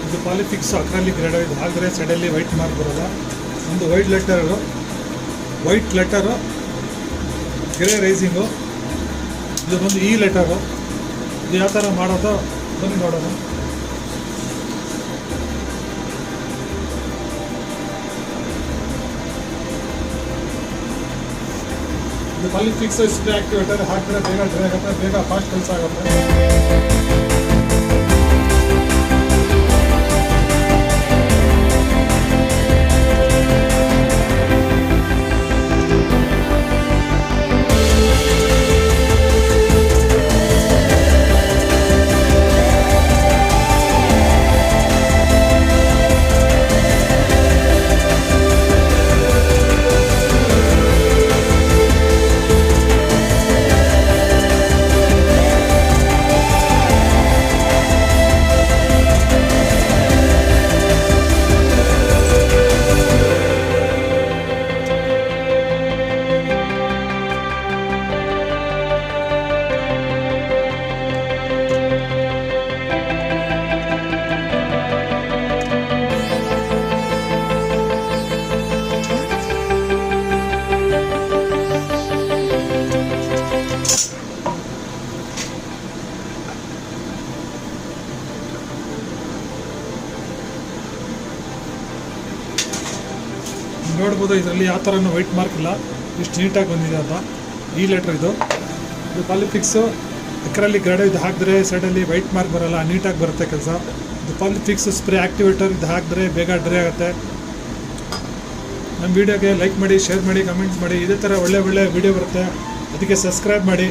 ಇದು ಪಾಲಿಫಿಕ್ಸ್ acrylic grade ಇದು ಹಾಕಿದ್ರೆ ಸೈಡಲ್ಲಿ ವೈಟ್ ಮಾರ್ಕ್ ಬರೋಲ್ಲ. ಒಂದು ವೈಟ್ ಲೆಟರು ಗ್ರೇ ರೈಸಿಂಗು. ಇದು ಬಂದು ಈ ಲೆಟರು. ಇದು ಯಾವ ಥರ ಮಾಡೋದು ಬನ್ನಿ ನೋಡೋಣ. ಇದು ಪಾಲಿಫಿಕ್ಸ್ ಸ್ಪ್ರೇ ಆಕ್ಟಿವೇಟರ್ ಹಾಕಿದ್ರೆ ಬೇಗ ಡ್ರೈ ಆಗುತ್ತೆ, ಬೇಗ ಫಾಸ್ಟ್ ಕೆಲಸ ಆಗುತ್ತೆ. ನೋಡ್ಬೋದು ಇದರಲ್ಲಿ ಯಾವ ಥರನೂ ವೈಟ್ ಮಾರ್ಕ್ ಇಲ್ಲ, ಇಷ್ಟು ನೀಟಾಗಿ ಬಂದಿದೆ ಅಂತ. ಈ ಲೆಟ್ರ್ ಇದು ಪಾಲಿಫಿಕ್ಸು ಅಕ್ರಾಲಿಕ್ ಗ್ರೇಡ್. ಇದು ಹಾಕಿದ್ರೆ ಸೈಡಲ್ಲಿ ವೈಟ್ ಮಾರ್ಕ್ ಬರೋಲ್ಲ, ನೀಟಾಗಿ ಬರುತ್ತೆ ಕೆಲಸ. ಇದು ಪಾಲಿಫಿಕ್ಸ್ ಸ್ಪ್ರೇ ಆಕ್ಟಿವೇಟರ್. ಇದು ಹಾಕಿದ್ರೆ ಬೇಗ ಡ್ರೈ ಆಗುತ್ತೆ. ನಮ್ಮ ವೀಡಿಯೋಗೆ ಲೈಕ್ ಮಾಡಿ, ಶೇರ್ ಮಾಡಿ, ಕಮೆಂಟ್ಸ್ ಮಾಡಿ. ಇದೇ ಥರ ಒಳ್ಳೆ ವಿಡಿಯೋ ಬರುತ್ತೆ, ಅದಕ್ಕೆ ಸಬ್ಸ್ಕ್ರೈಬ್ ಮಾಡಿ.